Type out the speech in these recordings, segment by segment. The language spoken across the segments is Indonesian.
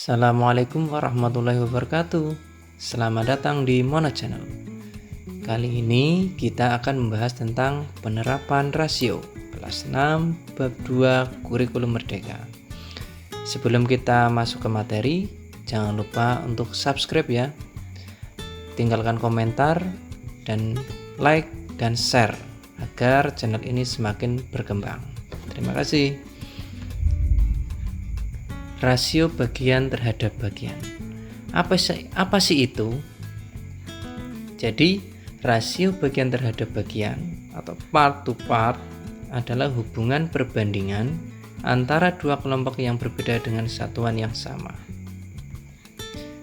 Assalamualaikum warahmatullahi wabarakatuh. Selamat datang di Mona Channel. Kali ini kita akan membahas tentang penerapan rasio kelas 6 bab 2 kurikulum merdeka. Sebelum kita masuk ke materi, jangan lupa untuk subscribe ya. Tinggalkan komentar dan like dan share agar channel ini semakin berkembang. Terima kasih. Rasio bagian terhadap bagian. Apa sih itu? Jadi, rasio bagian terhadap bagian atau part to part adalah hubungan perbandingan antara dua kelompok yang berbeda dengan satuan yang sama.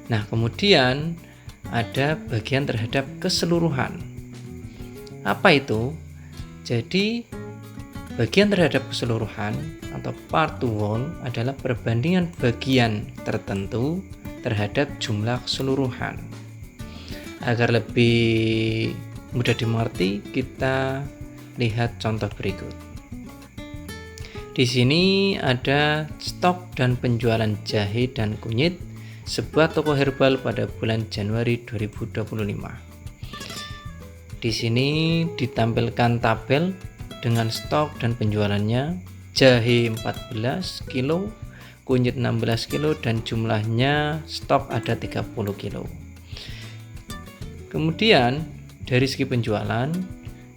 Nah, kemudian ada bagian terhadap keseluruhan. Apa itu? Jadi, bagian terhadap keseluruhan atau part to whole adalah perbandingan bagian tertentu terhadap jumlah keseluruhan. Agar lebih mudah dimengerti, kita lihat contoh berikut. Di sini ada stok dan penjualan jahe dan kunyit sebuah toko herbal pada bulan Januari 2025. Di sini ditampilkan tabel dengan stok dan penjualannya. Jahe 14 kilo, kunyit 16 kilo, dan jumlahnya stok ada 30 kilo. Kemudian dari segi penjualan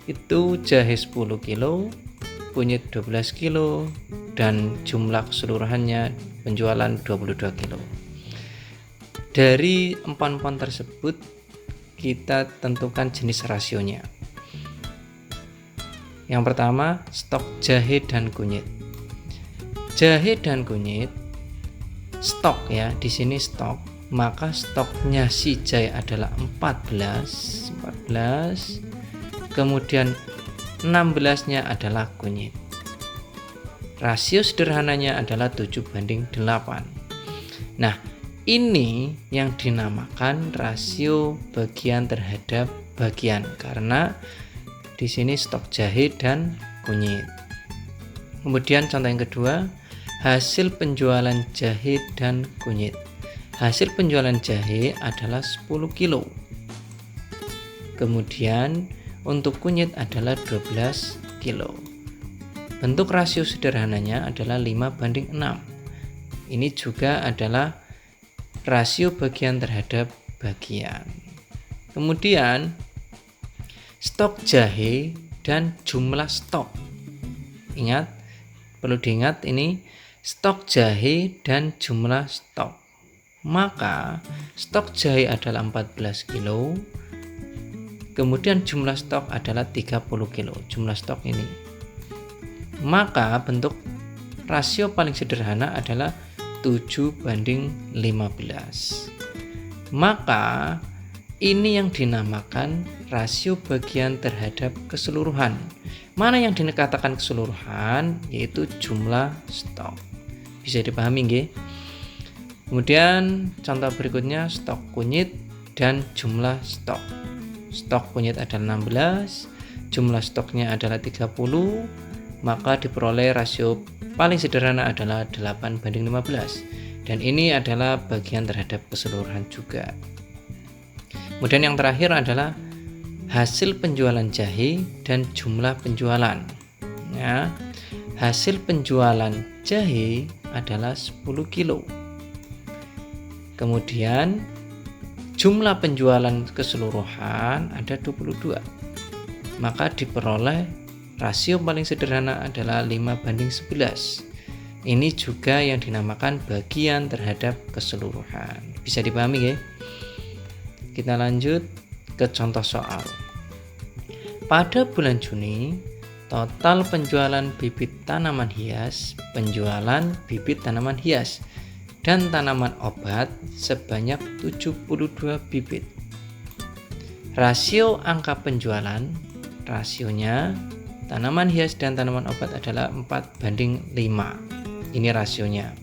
itu jahe 10 kilo, kunyit 12 kilo, dan jumlah keseluruhannya penjualan 22 kilo. Dari empat tersebut kita tentukan jenis rasionya. Yang pertama, stok jahe dan kunyit. Jahe dan kunyit stok ya, di sini stok, maka stoknya si jahe adalah 14, kemudian 16-nya adalah kunyit. Rasio sederhananya adalah 7:8. Nah, ini yang dinamakan rasio bagian terhadap bagian karena di sini stok jahe dan kunyit. Kemudian contoh yang kedua, hasil penjualan jahe dan kunyit. Hasil penjualan jahe adalah 10 kilo. Kemudian untuk kunyit adalah 12 kilo. Bentuk rasio sederhananya adalah 5:6. Ini juga adalah rasio bagian terhadap bagian. Kemudian stok jahe dan jumlah stok. Ingat, perlu diingat ini stok jahe dan jumlah stok. Maka stok jahe adalah 14 kilo. Kemudian jumlah stok adalah 30 kilo. Jumlah stok ini. Maka bentuk rasio paling sederhana adalah 7:15. Maka ini yang dinamakan rasio bagian terhadap keseluruhan. Mana yang dikatakan keseluruhan? Yaitu jumlah stok. Bisa dipahami nggih? Kemudian contoh berikutnya stok kunyit dan jumlah stok. Stok kunyit adalah 16, jumlah stoknya adalah 30, maka diperoleh rasio paling sederhana adalah 8:15. Dan ini adalah bagian terhadap keseluruhan juga. Kemudian yang terakhir adalah hasil penjualan jahe dan jumlah penjualan. Ya, hasil penjualan jahe adalah 10 kilo. Kemudian jumlah penjualan keseluruhan ada 22. Maka diperoleh rasio paling sederhana adalah 5:11. Ini juga yang dinamakan bagian terhadap keseluruhan. Bisa dipahami ya? Kita lanjut ke contoh soal. Pada bulan Juni, total penjualan bibit tanaman hias, penjualan bibit tanaman hias, dan tanaman obat sebanyak 72 bibit. Rasio angka penjualan, rasionya tanaman hias dan tanaman obat adalah 4:5. Ini rasionya.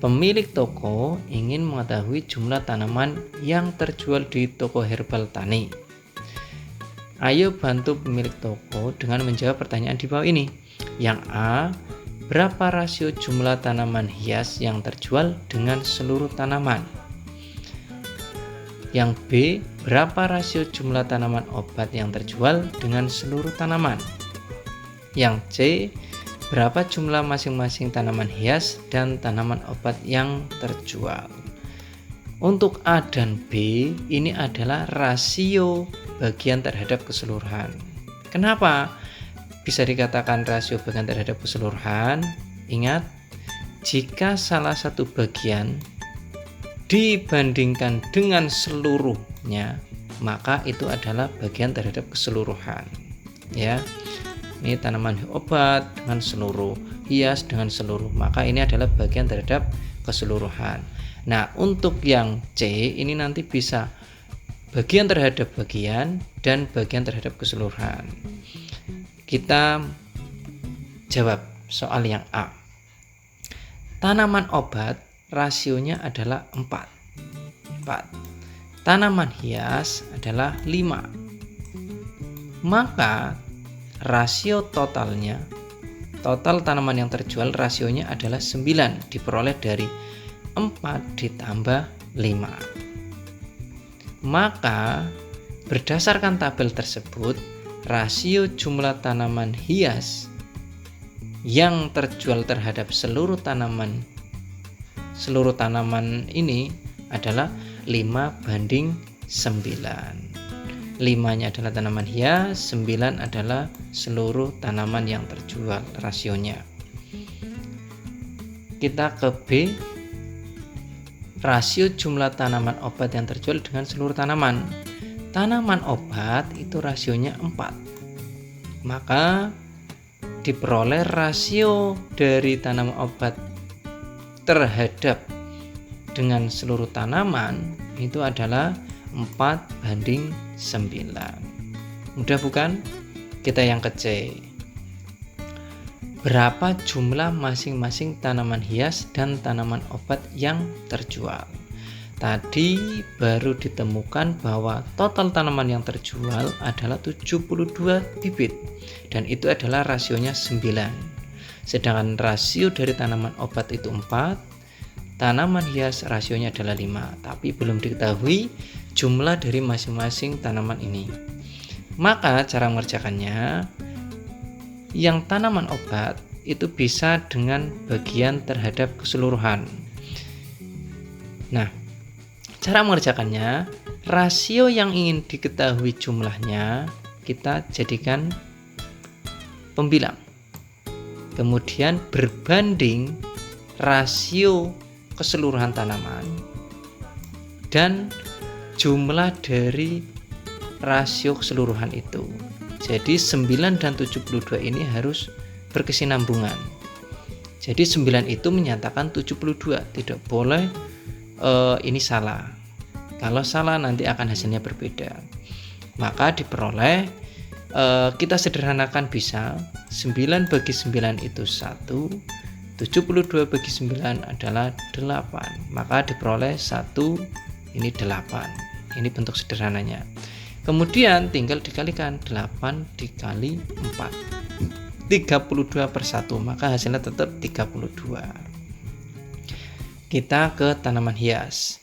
Pemilik toko ingin mengetahui jumlah tanaman yang terjual di toko herbal tani. Ayo bantu pemilik toko dengan menjawab pertanyaan di bawah ini. Yang A, berapa rasio jumlah tanaman hias yang terjual dengan seluruh tanaman? Yang B, berapa rasio jumlah tanaman obat yang terjual dengan seluruh tanaman? Yang C, berapa jumlah masing-masing tanaman hias dan tanaman obat yang terjual? Untuk A dan B, ini adalah rasio bagian terhadap keseluruhan. Kenapa bisa dikatakan rasio bagian terhadap keseluruhan? Ingat, jika salah satu bagian dibandingkan dengan seluruhnya, maka itu adalah bagian terhadap keseluruhan. Ya, ini tanaman obat dengan seluruh, hias dengan seluruh, maka ini adalah bagian terhadap keseluruhan. Nah, untuk yang C ini nanti bisa bagian terhadap bagian dan bagian terhadap keseluruhan. Kita jawab soal yang A. Tanaman obat rasionya adalah 4. Tanaman hias adalah 5. Maka rasio totalnya, total tanaman yang terjual rasionya adalah 9, diperoleh dari 4 ditambah 5. Maka berdasarkan tabel tersebut, rasio jumlah tanaman hias yang terjual terhadap seluruh tanaman ini adalah 5:9. 5-nya adalah tanaman hias, 9 adalah seluruh tanaman yang terjual rasionya. Kita ke B, rasio jumlah tanaman obat yang terjual dengan seluruh tanaman. Tanaman obat itu rasionya 4. Maka diperoleh rasio dari tanaman obat terhadap dengan seluruh tanaman itu adalah 4:9. Mudah bukan? Kita yang ke C. Berapa jumlah masing-masing tanaman hias dan tanaman obat yang terjual? Tadi baru ditemukan bahwa total tanaman yang terjual adalah 72 bibit dan itu adalah rasionya 9. Sedangkan rasio dari tanaman obat itu 4, tanaman hias rasionya adalah 5, tapi belum diketahui jumlah dari masing-masing tanaman ini. Maka cara mengerjakannya, yang tanaman obat itu bisa dengan bagian terhadap keseluruhan. Nah, cara mengerjakannya, rasio yang ingin diketahui jumlahnya kita jadikan pembilang. Kemudian berbanding rasio keseluruhan tanaman dan jumlah dari rasio keseluruhan itu. Jadi 9 dan 72 ini harus berkesinambungan. Jadi 9 itu menyatakan 72, tidak boleh ini salah. Kalau salah nanti akan hasilnya berbeda. Maka diperoleh, kita sederhanakan bisa 9 bagi 9 itu 1, 72 bagi 9 adalah 8. Maka diperoleh 1 ini 8. Ini bentuk sederhananya. Kemudian tinggal dikalikan 8 dikali 4, 32/1, maka hasilnya tetap 32. Kita ke tanaman hias.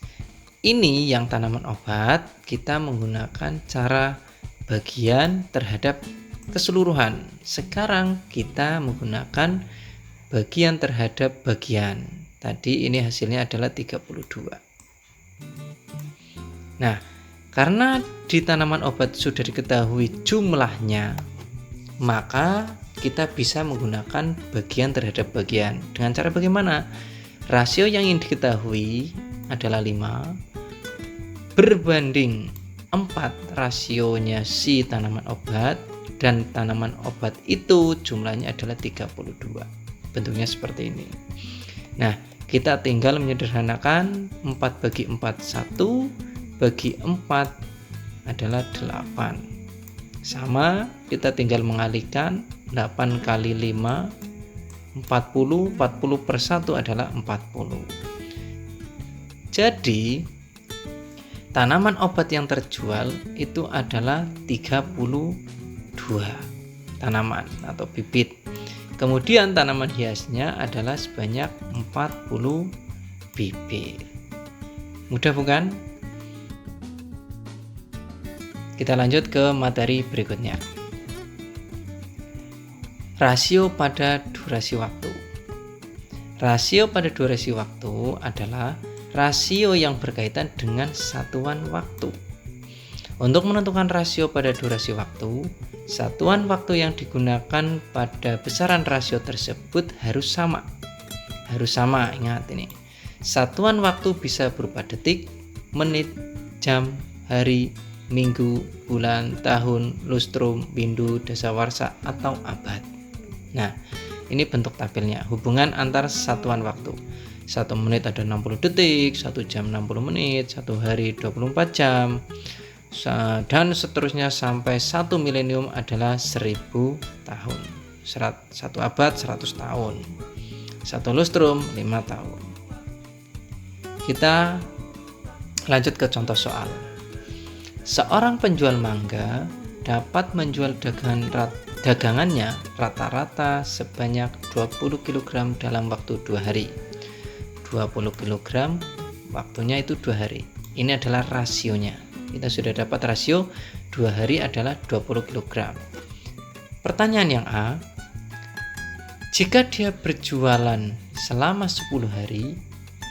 Ini yang tanaman obat, kita menggunakan cara bagian terhadap keseluruhan. Sekarang kita menggunakan bagian terhadap bagian. Tadi ini hasilnya adalah 32. Nah, karena di tanaman obat sudah diketahui jumlahnya, maka kita bisa menggunakan bagian terhadap bagian. Dengan cara bagaimana? Rasio yang ingin diketahui adalah 5 berbanding 4 rasionya si tanaman obat, dan tanaman obat itu jumlahnya adalah 32. Bentuknya seperti ini. Nah, kita tinggal menyederhanakan 4 bagi 4, 1 bagi 4 adalah 8. Sama, kita tinggal mengalihkan 8 kali 5 40, 40/1 adalah 40. Jadi tanaman obat yang terjual itu adalah 32 tanaman atau bibit. Kemudian tanaman hiasnya adalah sebanyak 40 bibit. Mudah bukan? Kita lanjut ke materi berikutnya. Rasio pada durasi waktu. Rasio pada durasi waktu adalah rasio yang berkaitan dengan satuan waktu. Untuk menentukan rasio pada durasi waktu, satuan waktu yang digunakan pada besaran rasio tersebut harus sama. Harus sama, ingat ini. Satuan waktu bisa berupa detik, menit, jam, hari, minggu, bulan, tahun, lustrum, bindu, dasawarsa, atau abad. Nah, ini bentuk tabelnya. Hubungan antar satuan waktu. 1 menit ada 60 detik, 1 jam 60 menit, 1 hari 24 jam, dan seterusnya sampai 1 milenium adalah 1000 tahun. 1 abad 100 tahun. 1 lustrum 5 tahun. Kita lanjut ke contoh soal. Seorang penjual mangga dapat menjual dagangannya rata-rata sebanyak 20 kg dalam waktu 2 hari. 20 kg waktunya itu 2 hari. Ini adalah rasionya. Kita sudah dapat rasio 2 hari adalah 20 kg. Pertanyaan yang A, jika dia berjualan selama 10 hari,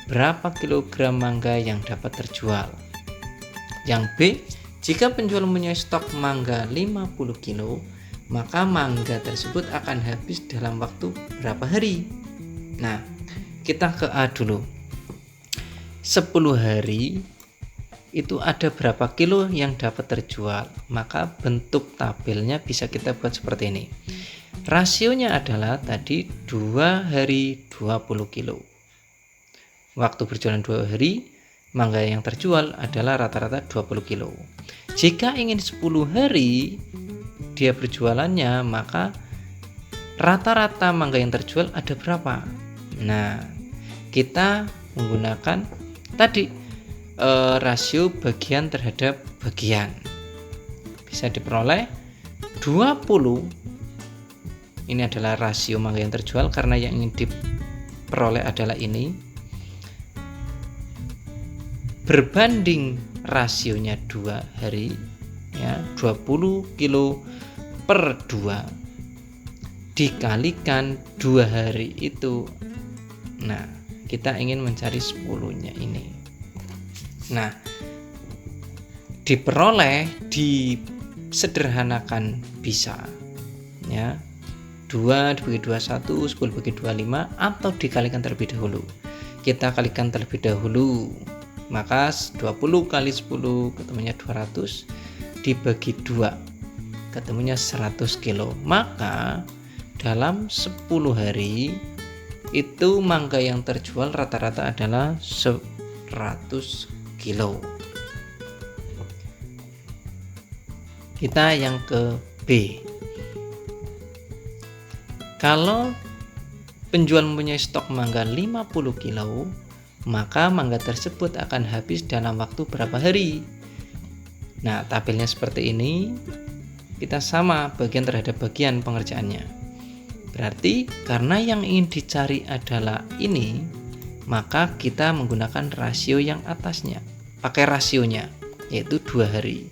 berapa kilogram mangga yang dapat terjual? Yang B, jika penjual mempunyai stok mangga 50 kilo, maka mangga tersebut akan habis dalam waktu berapa hari? Nah, kita ke A dulu. 10 hari itu ada berapa kilo yang dapat terjual? Maka bentuk tabelnya bisa kita buat seperti ini. Rasionya adalah tadi 2 hari 20 kilo. Waktu berjualan 2 hari, mangga yang terjual adalah rata-rata 20 kilo. Jika ingin 10 hari dia berjualannya, maka rata-rata mangga yang terjual ada berapa? Nah, kita menggunakan tadi rasio bagian terhadap bagian. Bisa diperoleh 20. Ini adalah rasio mangga yang terjual karena yang ingin diperoleh adalah ini. Berbanding rasionya 2 hari ya, 20 kilo per 2 dikalikan 2 hari itu. Nah, kita ingin mencari 10-nya ini. Nah, diperoleh, disederhanakan bisa ya, 2 dibagi 21, 10 bagi 25, atau dikalikan terlebih dahulu. Kita kalikan terlebih dahulu, maka 20 kali 10 ketemunya 200, dibagi 2 ketemunya 100 kilo. Maka dalam 10 hari itu mangga yang terjual rata-rata adalah 100 kilo. Kita yang ke B. Kalau penjual mempunyai stok mangga 50 kilo, maka mangga tersebut akan habis dalam waktu berapa hari? Nah, tabelnya seperti ini. Kita sama bagian terhadap bagian pengerjaannya. Berarti karena yang ingin dicari adalah ini, maka kita menggunakan rasio yang atasnya. Pakai rasionya, yaitu 2 hari.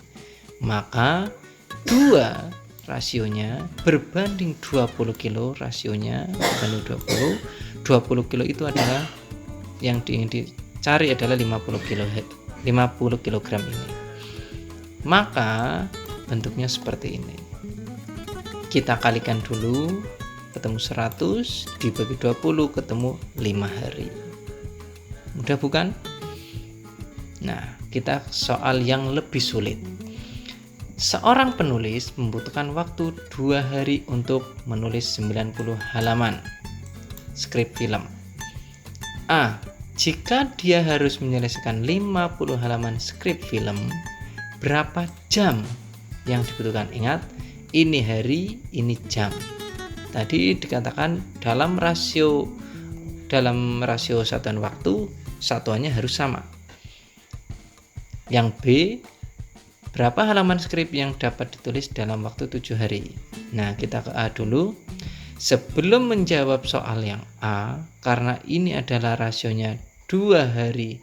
Maka 2 rasionya berbanding 20 kilo rasionya berbanding 20 kilo itu adalah yang ingin dicari adalah 50 kg ini. Maka bentuknya seperti ini. Kita kalikan dulu, ketemu 100 dibagi 20 ketemu 5 hari. Mudah bukan? Nah, kita soal yang lebih sulit. Seorang penulis membutuhkan waktu 2 hari untuk menulis 90 halaman skrip film. A. Jika dia harus menyelesaikan 50 halaman skrip film, berapa jam yang dibutuhkan? Ingat, ini hari, ini jam. Tadi dikatakan dalam rasio satuan waktu, satuannya harus sama. Yang B, berapa halaman skrip yang dapat ditulis dalam waktu 7 hari? Nah, kita ke A dulu. Sebelum menjawab soal yang A, karena ini adalah rasionya 2 hari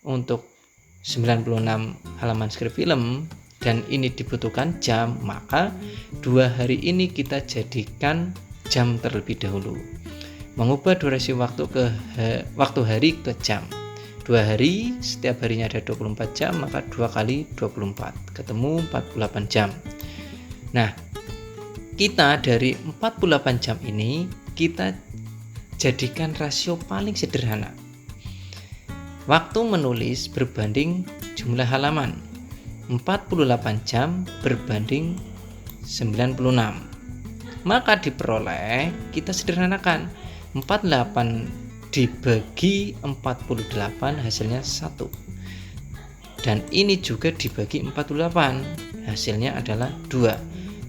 untuk 96 halaman skrip film dan ini dibutuhkan jam, maka 2 hari ini kita jadikan jam terlebih dahulu. Mengubah durasi waktu hari ke jam. 2 hari, setiap harinya ada 24 jam, maka 2 kali 24, ketemu 48 jam. Nah, kita dari 48 jam ini, kita jadikan rasio paling sederhana. Waktu menulis berbanding jumlah halaman. 48 jam berbanding 96. Maka diperoleh, kita sederhanakan. 48 dibagi 48 hasilnya 1. Dan ini juga dibagi 48, hasilnya adalah 2.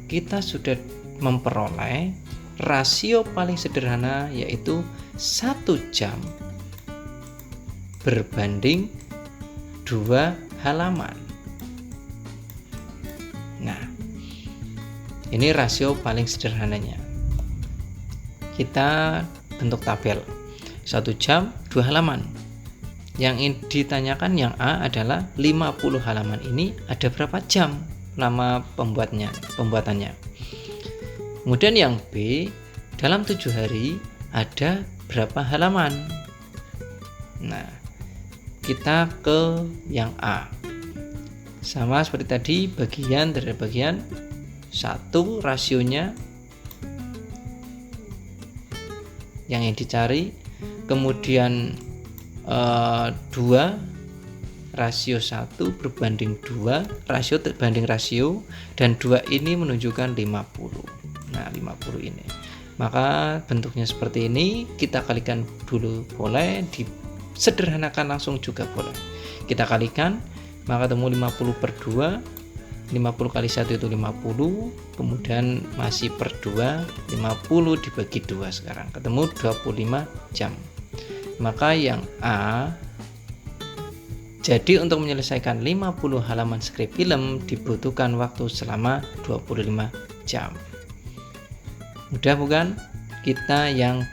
Kita sudah memperoleh rasio paling sederhana, yaitu 1 jam berbanding 2 halaman. Nah, ini rasio paling sederhananya. Kita bentuk tabel. 1 jam 2 halaman. Yang ditanyakan yang A adalah 50 halaman ini ada berapa jam lama pembuatannya. Kemudian yang B, dalam 7 hari ada berapa halaman. Nah, kita ke yang A. Sama seperti tadi, bagian dari bagian 1 rasionya yang dicari, kemudian 2 rasio 1 berbanding 2, rasio berbanding rasio, dan 2 ini menunjukkan 50. Nah, 50 ini. Maka bentuknya seperti ini, kita kalikan dulu boleh, disederhanakan langsung juga boleh. Kita kalikan, maka ketemu 50 per 2, 50 kali 1 itu 50, kemudian masih per 2, 50 dibagi 2 sekarang, ketemu 25 jam. Maka yang A, jadi untuk menyelesaikan 50 halaman skrip film dibutuhkan waktu selama 25 jam. Mudah bukan? Kita yang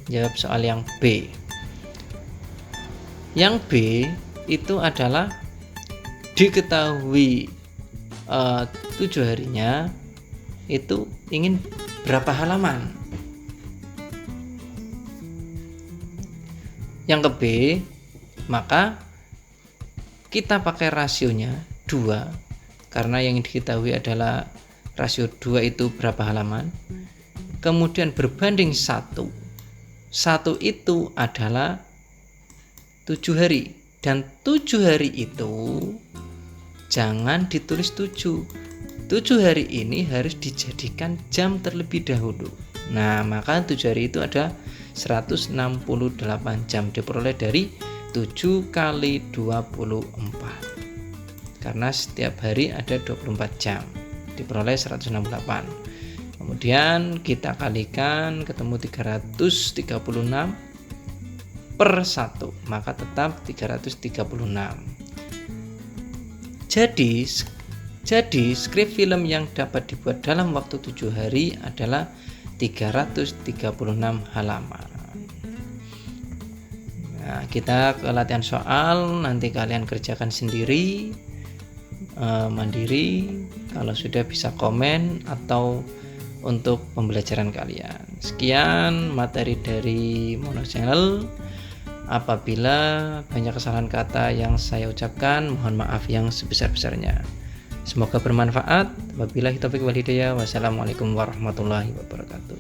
jawab soal yang B. Yang B itu adalah diketahui 7 harinya itu ingin berapa halaman. Yang ke B, maka kita pakai rasionya 2, karena yang diketahui adalah rasio 2 itu berapa halaman. Kemudian berbanding 1. 1 itu adalah 7 hari, dan 7 hari itu jangan ditulis 7. 7 hari ini harus dijadikan jam terlebih dahulu. Nah, maka 7 hari itu ada 168 jam, diperoleh dari 7 kali 24. Karena setiap hari ada 24 jam, diperoleh 168. Kemudian kita kalikan, ketemu 336 per 1, maka tetap 336. Jadi skrip film yang dapat dibuat dalam waktu 7 hari adalah 336 halaman. Nah, kita ke latihan soal, nanti kalian kerjakan sendiri, mandiri. Kalau sudah bisa komen atau untuk pembelajaran kalian. Sekian materi dari Mono Channel. Apabila banyak kesalahan kata yang saya ucapkan, mohon maaf yang sebesar-besarnya. Semoga bermanfaat. Wabillahi taufiq wal hidayah. Wassalamualaikum warahmatullahi wabarakatuh.